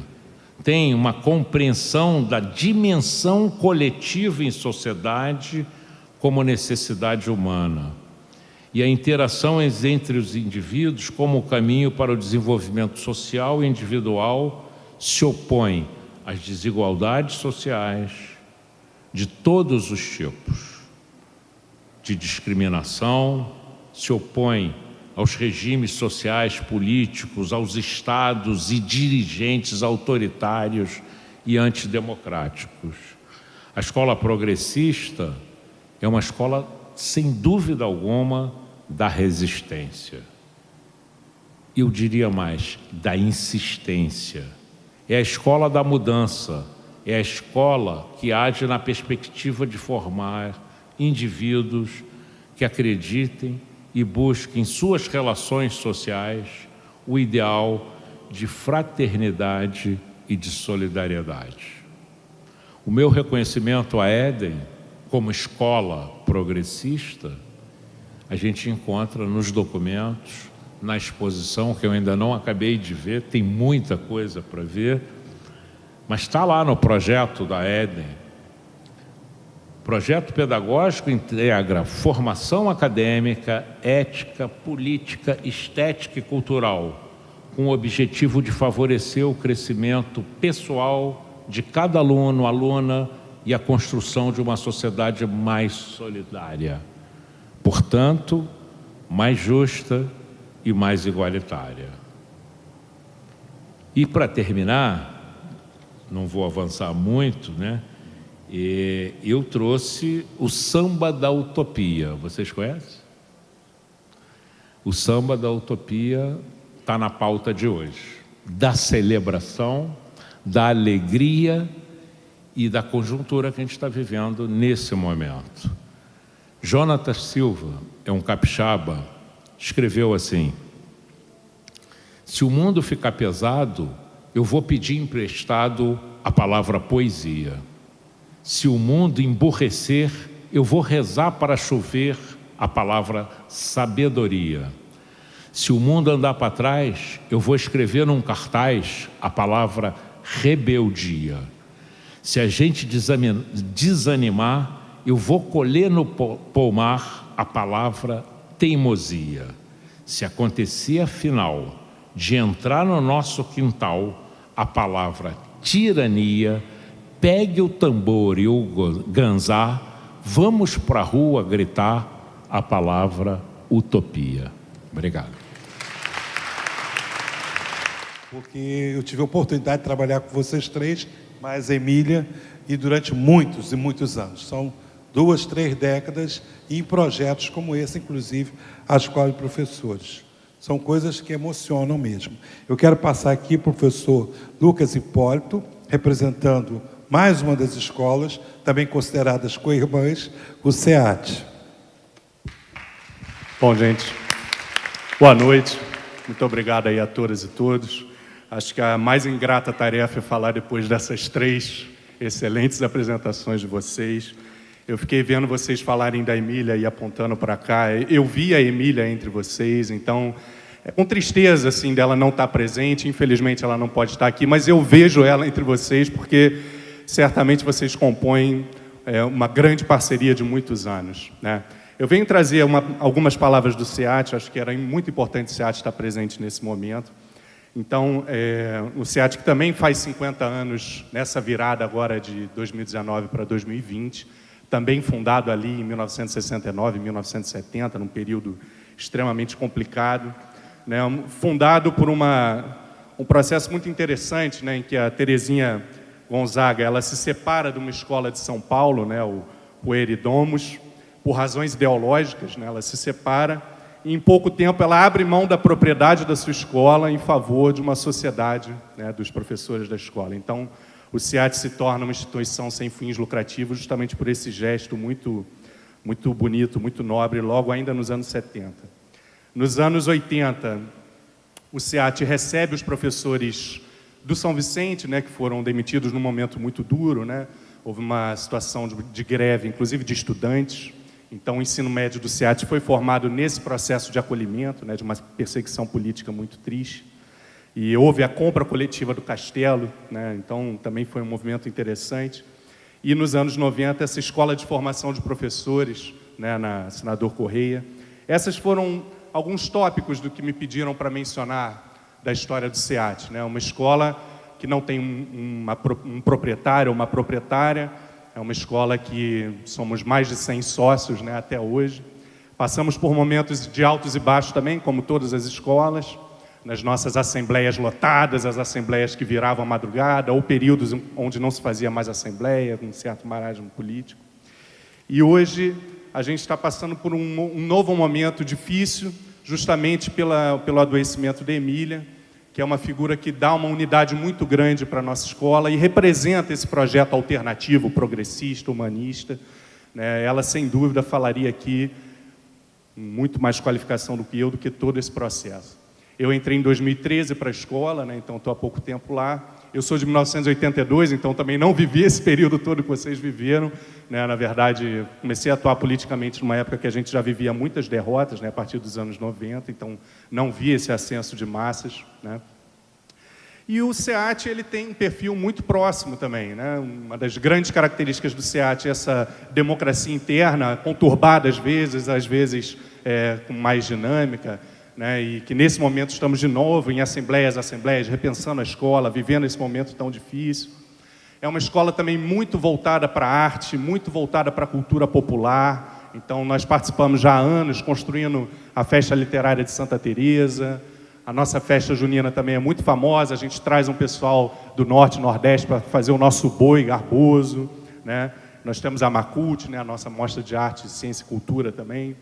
tem uma compreensão da dimensão coletiva em sociedade como necessidade humana, e a interação entre os indivíduos como caminho para o desenvolvimento social e individual se opõe às desigualdades sociais de todos os tipos, de discriminação, se opõe aos regimes sociais, políticos, aos estados e dirigentes autoritários e antidemocráticos. A escola progressista é uma escola, sem dúvida alguma, da resistência. Eu diria mais, da insistência. É a escola da mudança, é a escola que age na perspectiva de formar indivíduos que acreditem e busquem em suas relações sociais o ideal de fraternidade e de solidariedade. O meu reconhecimento à Éden como escola progressista, a gente encontra nos documentos, na exposição, que eu ainda não acabei de ver, tem muita coisa para ver, mas está lá no projeto da Éden. Projeto pedagógico integra formação acadêmica, ética, política, estética e cultural, com o objetivo de favorecer o crescimento pessoal de cada aluno, aluna e a construção de uma sociedade mais solidária. Portanto, mais justa e mais igualitária. E para terminar, não vou avançar muito, né? Eu trouxe o Samba da Utopia. Vocês conhecem? O Samba da Utopia está na pauta de hoje, da celebração, da alegria e da conjuntura que a gente está vivendo nesse momento. Jonatas Silva, é um capixaba, escreveu assim: se o mundo ficar pesado, eu vou pedir emprestado a palavra poesia. Se o mundo emburrecer, eu vou rezar para chover a palavra sabedoria. Se o mundo andar para trás, eu vou escrever num cartaz a palavra rebeldia. Se a gente desanimar, eu vou colher no pomar a palavra teimosia. Se acontecer afinal de entrar no nosso quintal a palavra tirania, pegue o tambor e o ganzá, vamos para a rua gritar a palavra utopia. Obrigado. Porque eu tive a oportunidade de trabalhar com vocês três, mais a Emília, e durante muitos e muitos anos. São 2, 3 décadas em projetos como esse, inclusive a Escola de Professores. São coisas que emocionam mesmo. Eu quero passar aqui para o professor Lucas Hipólito, representando mais uma das escolas, também consideradas co-irmãs, o SEAT. Bom, gente, boa noite. Muito obrigado aí a todas e todos. Acho que a mais ingrata tarefa é falar depois dessas 3 excelentes apresentações de vocês. Eu fiquei vendo vocês falarem da Emília e apontando para cá. Eu vi a Emília entre vocês, então é com tristeza assim dela não estar presente. Infelizmente ela não pode estar aqui, mas eu vejo ela entre vocês porque certamente vocês compõem uma grande parceria de muitos anos, né? Eu venho trazer algumas palavras do SEAT. Acho que era muito importante o SEAT estar presente nesse momento. Então, o SEAT, que também faz 50 anos nessa virada agora de 2019 para 2020, também fundado ali em 1969, 1970, num período extremamente complicado, né? Fundado por um processo muito interessante, né, em que a Terezinha Gonzaga ela se separa de uma escola de São Paulo, né, o Pueri Domus, por razões ideológicas, né, ela se separa e em pouco tempo ela abre mão da propriedade da sua escola em favor de uma sociedade, né, dos professores da escola. Então, o SEAT se torna uma instituição sem fins lucrativos justamente por esse gesto muito, muito bonito, muito nobre, logo ainda nos anos 70. Nos anos 80, o SEAT recebe os professores do São Vicente, né, que foram demitidos num momento muito duro, né? Houve uma situação de greve, inclusive de estudantes. Então, o ensino médio do SEAT foi formado nesse processo de acolhimento, né, de uma perseguição política muito triste. E houve a compra coletiva do Castelo, né? Então também foi um movimento interessante. E nos anos 90, essa escola de formação de professores, né, na Senador Correia. Essas foram alguns tópicos do que me pediram para mencionar da história do SEAT, né? Uma escola que não tem um proprietário ou uma proprietária, é uma escola que somos mais de 100 sócios, né, até hoje, Passamos por momentos de altos e baixos também, como todas as escolas, nas nossas assembleias lotadas, as assembleias que viravam a madrugada, ou períodos onde não se fazia mais assembleia, com um certo marasmo político. E hoje a gente está passando por um novo momento difícil, justamente pelo adoecimento de Emília, que é uma figura que dá uma unidade muito grande para a nossa escola e representa esse projeto alternativo, progressista, humanista. Né? Ela, sem dúvida, falaria aqui muito mais qualificação do que eu, do que todo esse processo. Eu entrei em 2013 para a escola, né? Então estou há pouco tempo lá. Eu sou de 1982, então também não vivi esse período todo que vocês viveram. Né? Na verdade, comecei a atuar politicamente numa época que a gente já vivia muitas derrotas, né? A partir dos anos 90, então não vi esse ascenso de massas. Né? E o SEAT ele tem um perfil muito próximo também. Né? Uma das grandes características do SEAT é essa democracia interna, conturbada às vezes com mais dinâmica, né? E que nesse momento estamos de novo em assembleias, repensando a escola, vivendo esse momento tão difícil. É uma escola também muito voltada para a arte, muito voltada para a cultura popular. Então, nós participamos já há anos construindo a Festa Literária de Santa Teresa. A nossa festa junina também é muito famosa. A gente traz um pessoal do Norte e Nordeste para fazer o nosso boi garboso. Né? Nós temos a Macult, né? A nossa mostra de arte, ciência e cultura também.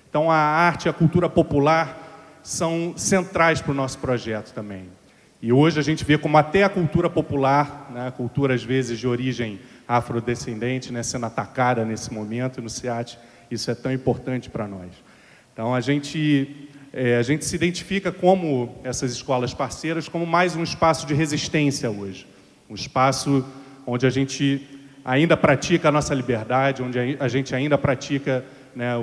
Então, a arte e a cultura popular são centrais para o nosso projeto também. E hoje a gente vê como até a cultura popular, né, a cultura às vezes de origem afrodescendente, né, sendo atacada nesse momento no SEAT, isso é tão importante para nós. Então a gente se identifica como essas escolas parceiras como mais um espaço de resistência hoje, um espaço onde a gente ainda pratica a nossa liberdade, onde a gente ainda pratica, né,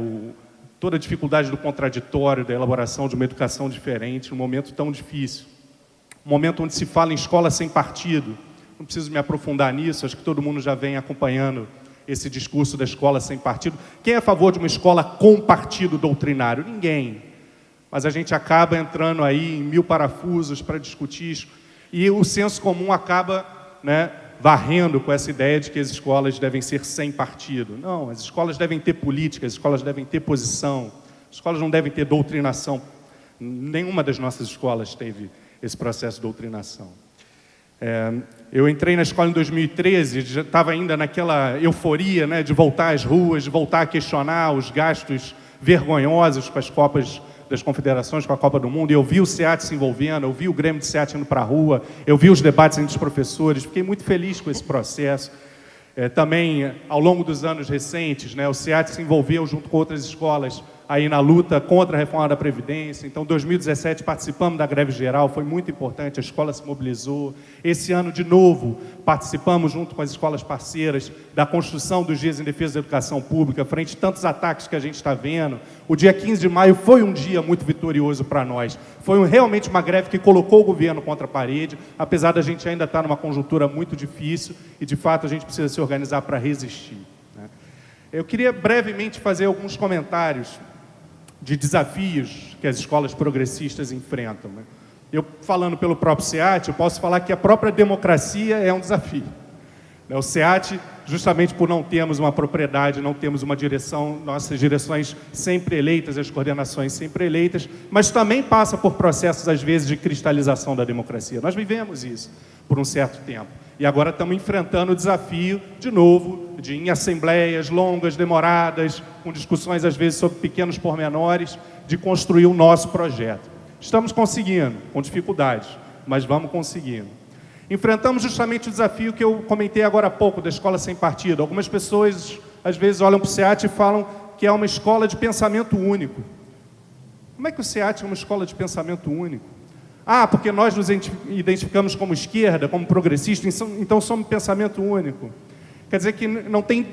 toda a dificuldade do contraditório, da elaboração de uma educação diferente, num momento tão difícil. Um momento onde se fala em escola sem partido. Não preciso me aprofundar nisso, acho que todo mundo já vem acompanhando esse discurso da escola sem partido. Quem é a favor de uma escola com partido doutrinário? Ninguém. Mas a gente acaba entrando aí em mil parafusos para discutir isso, e o senso comum acaba, né, varrendo com essa ideia de que as escolas devem ser sem partido. Não, as escolas devem ter política, as escolas devem ter posição, as escolas não devem ter doutrinação. Nenhuma das nossas escolas teve esse processo de doutrinação. Eu entrei na escola em 2013, já estava ainda naquela euforia, né, de voltar às ruas, de voltar a questionar os gastos vergonhosos com as Copas das Confederações, com a Copa do Mundo, e eu vi o SEAT se envolvendo, eu vi o Grêmio de SEAT indo para a rua, eu vi os debates entre os professores, fiquei muito feliz com esse processo. Também, ao longo dos anos recentes, né, o SEAT se envolveu junto com outras escolas aí na luta contra a reforma da Previdência. Então, em 2017, participamos da greve geral, foi muito importante, a escola se mobilizou. Esse ano, de novo, participamos junto com as escolas parceiras da construção dos Dias em Defesa da Educação Pública, frente a tantos ataques que a gente está vendo. O dia 15 de maio foi um dia muito vitorioso para nós. Foi realmente uma greve que colocou o governo contra a parede, apesar da gente ainda estar numa conjuntura muito difícil e, de fato, a gente precisa se organizar para resistir. Né? Eu queria brevemente fazer alguns comentários de desafios que as escolas progressistas enfrentam. Né? Eu, falando pelo próprio SEAT, eu posso falar que a própria democracia é um desafio. O SEAT, justamente por não termos uma propriedade, não termos uma direção, nossas direções sempre eleitas, as coordenações sempre eleitas, mas também passa por processos, às vezes, de cristalização da democracia. Nós vivemos isso por um certo tempo. E agora estamos enfrentando o desafio, de novo, de em assembleias longas, demoradas, com discussões, às vezes, sobre pequenos pormenores, de construir o nosso projeto. Estamos conseguindo, com dificuldades, mas vamos conseguindo. Enfrentamos justamente o desafio que eu comentei agora há pouco, da escola sem partido. Algumas pessoas, às vezes, olham para o SEAT e falam que é uma escola de pensamento único. Como é que o SEAT é uma escola de pensamento único? Ah, porque nós nos identificamos como esquerda, como progressistas, então somos pensamento único. Quer dizer que não tem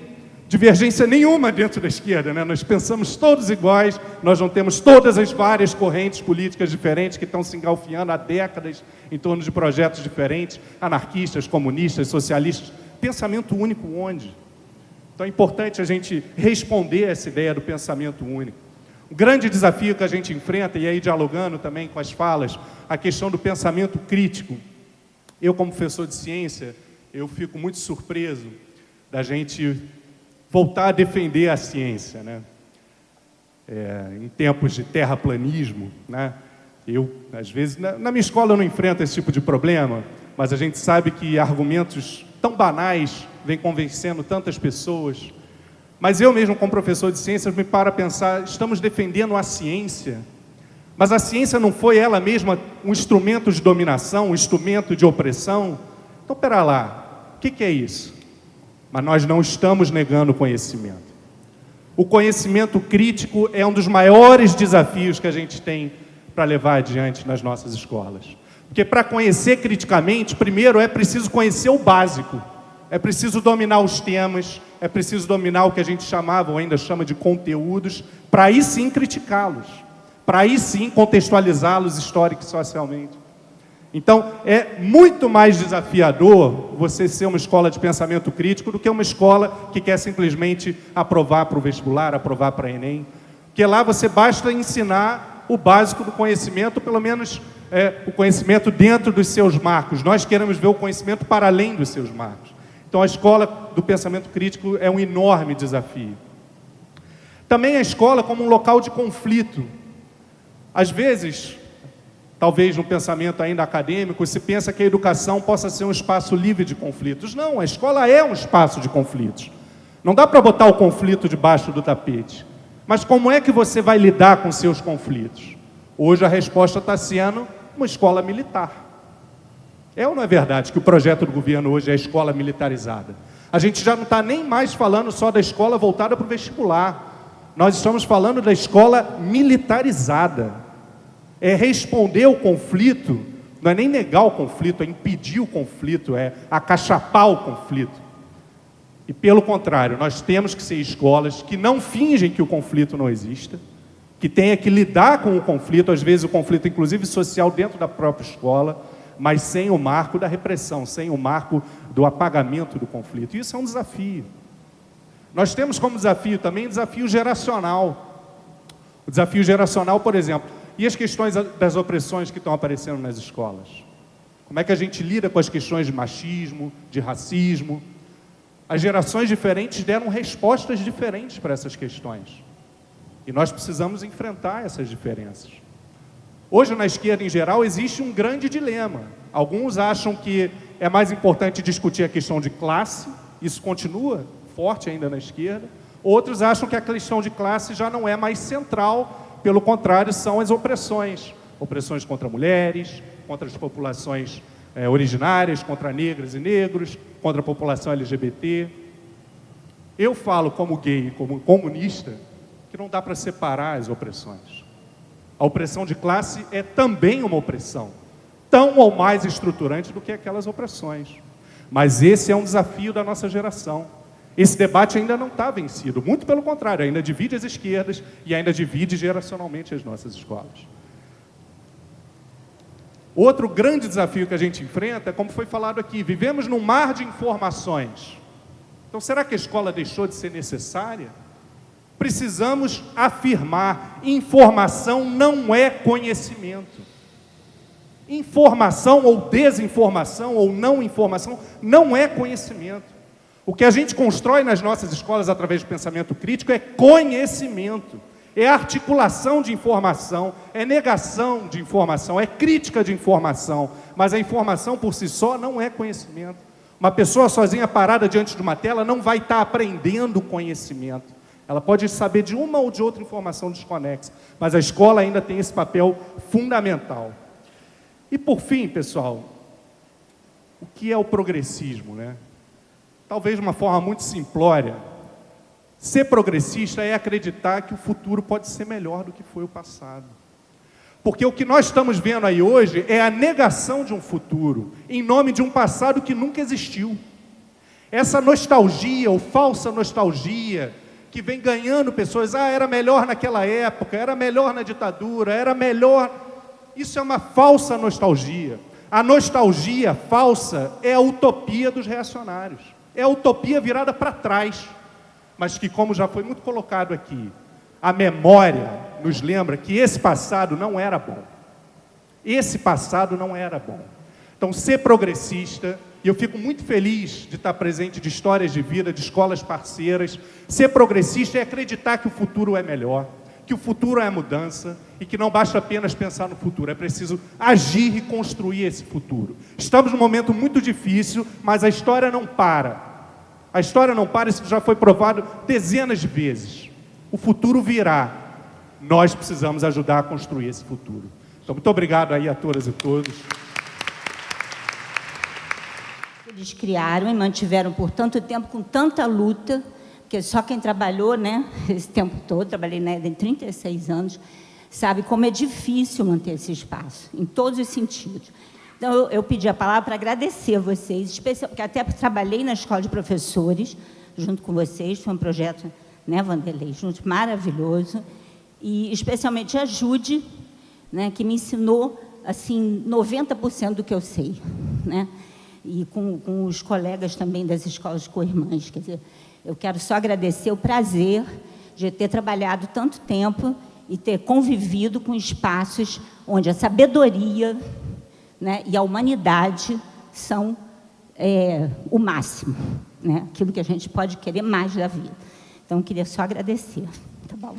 divergência nenhuma dentro da esquerda, né? Nós pensamos todos iguais, nós não temos todas as várias correntes políticas diferentes que estão se engalfinhando há décadas em torno de projetos diferentes, anarquistas, comunistas, socialistas. Pensamento único onde? Então é importante a gente responder a essa ideia do pensamento único. O grande desafio que a gente enfrenta, e aí dialogando também com as falas, a questão do pensamento crítico. Eu, como professor de ciência, eu fico muito surpreso da gente voltar a defender a ciência, né? em tempos de terraplanismo, né? Eu, às vezes, na minha escola eu não enfrento esse tipo de problema, mas a gente sabe que argumentos tão banais vêm convencendo tantas pessoas. Mas eu mesmo, como professor de ciências, me paro a pensar, estamos defendendo a ciência, mas a ciência não foi ela mesma um instrumento de dominação, um instrumento de opressão? Então, pera lá, o que é isso? Mas nós não estamos negando o conhecimento. O conhecimento crítico é um dos maiores desafios que a gente tem para levar adiante nas nossas escolas. Porque para conhecer criticamente, primeiro é preciso conhecer o básico. É preciso dominar os temas, é preciso dominar o que a gente chamava, ou ainda chama de conteúdos, para aí sim criticá-los, para aí sim contextualizá-los histórico e socialmente. Então, é muito mais desafiador você ser uma escola de pensamento crítico do que uma escola que quer simplesmente aprovar para o vestibular, aprovar para a Enem. Porque lá você basta ensinar o básico do conhecimento, pelo menos o conhecimento dentro dos seus marcos. Nós queremos ver o conhecimento para além dos seus marcos. Então, a escola do pensamento crítico é um enorme desafio. Também a escola como um local de conflito. Às vezes, talvez no pensamento ainda acadêmico, se pensa que a educação possa ser um espaço livre de conflitos. Não, a escola é um espaço de conflitos. Não dá para botar o conflito debaixo do tapete. Mas como é que você vai lidar com seus conflitos? Hoje a resposta está sendo uma escola militar. É ou não é verdade que o projeto do governo hoje é a escola militarizada? A gente já não está nem mais falando só da escola voltada para o vestibular. Nós estamos falando da escola militarizada. É responder o conflito, não é nem negar o conflito, é impedir o conflito, é acachapar o conflito. E pelo contrário, nós temos que ser escolas que não fingem que o conflito não exista, que tenha que lidar com o conflito, às vezes o conflito inclusive social dentro da própria escola, mas sem o marco da repressão, sem o marco do apagamento do conflito. Isso é um desafio. Nós temos como desafio também o desafio geracional. O desafio geracional, por exemplo, e as questões das opressões que estão aparecendo nas escolas? Como é que a gente lida com as questões de machismo, de racismo? As gerações diferentes deram respostas diferentes para essas questões. E nós precisamos enfrentar essas diferenças. Hoje, na esquerda em geral, existe um grande dilema. Alguns acham que é mais importante discutir a questão de classe, isso continua forte ainda na esquerda. Outros acham que a questão de classe já não é mais central, pelo contrário, são as opressões. Opressões contra mulheres, contra as populações originárias, contra negras e negros, contra a população LGBT. Eu falo como gay, como comunista, que não dá para separar as opressões. A opressão de classe é também uma opressão, tão ou mais estruturante do que aquelas opressões. Mas esse é um desafio da nossa geração. Esse debate ainda não está vencido, muito pelo contrário, ainda divide as esquerdas e ainda divide geracionalmente as nossas escolas. Outro grande desafio que a gente enfrenta é, como foi falado aqui, vivemos num mar de informações. Então, será que a escola deixou de ser necessária? Precisamos afirmar, informação não é conhecimento. Informação ou desinformação ou não informação não é conhecimento. O que a gente constrói nas nossas escolas através do pensamento crítico é conhecimento. É articulação de informação, é negação de informação, é crítica de informação. Mas a informação por si só não é conhecimento. Uma pessoa sozinha parada diante de uma tela não vai estar aprendendo conhecimento. Ela pode saber de uma ou de outra informação desconexa, mas a escola ainda tem esse papel fundamental. E por fim, pessoal, o que é o progressismo, né? Talvez de uma forma muito simplória, ser progressista é acreditar que o futuro pode ser melhor do que foi o passado. Porque o que nós estamos vendo aí hoje é a negação de um futuro, em nome de um passado que nunca existiu. Essa nostalgia, ou falsa nostalgia, que vem ganhando pessoas, era melhor naquela época, era melhor na ditadura, era melhor... Isso é uma falsa nostalgia. A nostalgia falsa é a utopia dos reacionários. É a utopia virada para trás. Mas que, como já foi muito colocado aqui, a memória nos lembra que esse passado não era bom. Esse passado não era bom. Então, ser progressista, e eu fico muito feliz de estar presente de histórias de vida, de escolas parceiras, ser progressista é acreditar que o futuro é melhor, que o futuro é a mudança e que não basta apenas pensar no futuro, é preciso agir e construir esse futuro. Estamos num momento muito difícil, mas a história não para. A história não para, isso já foi provado dezenas de vezes. O futuro virá. Nós precisamos ajudar a construir esse futuro. Então, muito obrigado aí a todas e todos. Eles criaram e mantiveram por tanto tempo, com tanta luta, porque só quem trabalhou, né, esse tempo todo, trabalhei na EDEM 36 anos, sabe como é difícil manter esse espaço, em todos os sentidos. Então, eu pedi a palavra para agradecer a vocês, especialmente, porque até trabalhei na escola de professores, junto com vocês, foi um projeto, né, Vanderlei, junto, maravilhoso, e especialmente a Jude, né, que me ensinou, assim, 90% do que eu sei, né, e com os colegas também das escolas co-irmãs. Quer dizer, eu quero só agradecer o prazer de ter trabalhado tanto tempo e ter convivido com espaços onde a sabedoria, né, e a humanidade são o máximo, né, aquilo que a gente pode querer mais da vida. Então, eu queria só agradecer. Tá bom?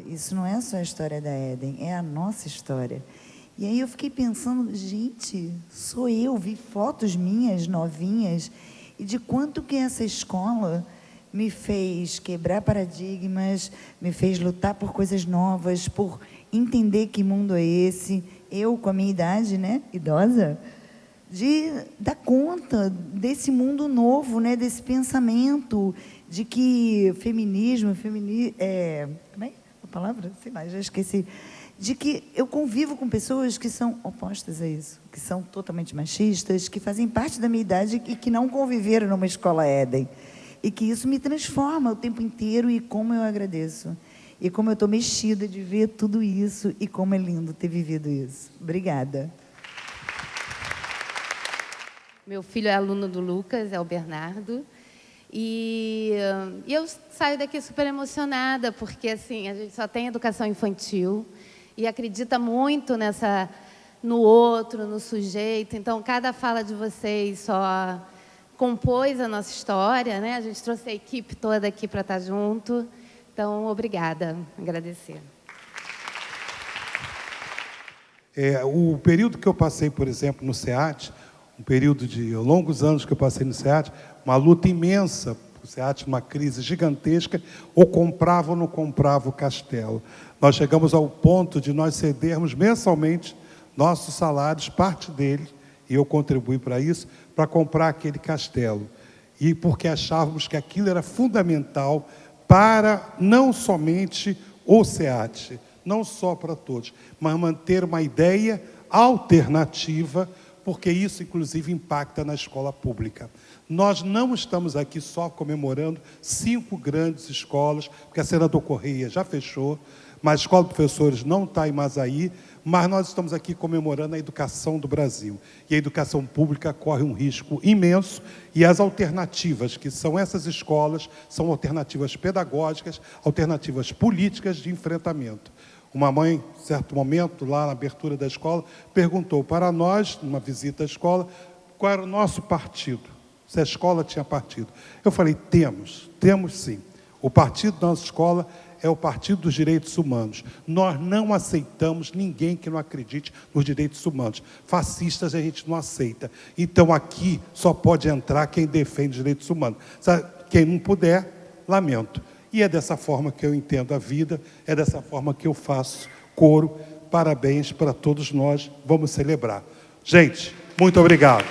Isso não é só a história da EDEM, é a nossa história. E aí eu fiquei pensando, gente, sou eu, vi fotos minhas, novinhas, e de quanto que essa escola me fez quebrar paradigmas, me fez lutar por coisas novas, por entender que mundo é esse. Eu, com a minha idade, né, idosa, de dar conta desse mundo novo, né, desse pensamento, de que feminismo, como é a palavra? Sei lá, já esqueci. De que eu convivo com pessoas que são opostas a isso, que são totalmente machistas, que fazem parte da minha idade e que não conviveram numa escola EDEM. E que isso me transforma o tempo inteiro, e como eu agradeço. E como eu estou mexida de ver tudo isso, e como é lindo ter vivido isso. Obrigada. Meu filho é aluno do Lucas, é o Bernardo. E eu saio daqui super emocionada, porque assim, a gente só tem educação infantil e acredita muito no outro, no sujeito. Então, cada fala de vocês só compôs a nossa história, né? A gente trouxe a equipe toda aqui para estar junto. Então, obrigada, agradecer. O período que eu passei, por exemplo, no SEAT, um período de longos anos que eu passei no SEAT, uma luta imensa, o SEAT, uma crise gigantesca, ou comprava ou não comprava o castelo. Nós chegamos ao ponto de nós cedermos mensalmente nossos salários, parte dele, e eu contribuí para isso, para comprar aquele castelo. E porque achávamos que aquilo era fundamental para não somente o SEAT, não só para todos, mas manter uma ideia alternativa, porque isso, inclusive, impacta na escola pública. Nós não estamos aqui só comemorando 5 grandes escolas, porque a Senador Correia já fechou, mas a Escola de Professores não está em Mazaí, mas nós estamos aqui comemorando a educação do Brasil. E a educação pública corre um risco imenso, e as alternativas, que são essas escolas, são alternativas pedagógicas, alternativas políticas de enfrentamento. Uma mãe, em certo momento, lá na abertura da escola, perguntou para nós, numa visita à escola, qual era o nosso partido, se a escola tinha partido. Eu falei, temos sim. O partido da nossa escola é o Partido dos Direitos Humanos. Nós não aceitamos ninguém que não acredite nos direitos humanos. Fascistas a gente não aceita. Então, aqui só pode entrar quem defende os direitos humanos. Quem não puder, lamento. E é dessa forma que eu entendo a vida, é dessa forma que eu faço coro. Parabéns para todos nós, vamos celebrar. Gente, muito obrigado.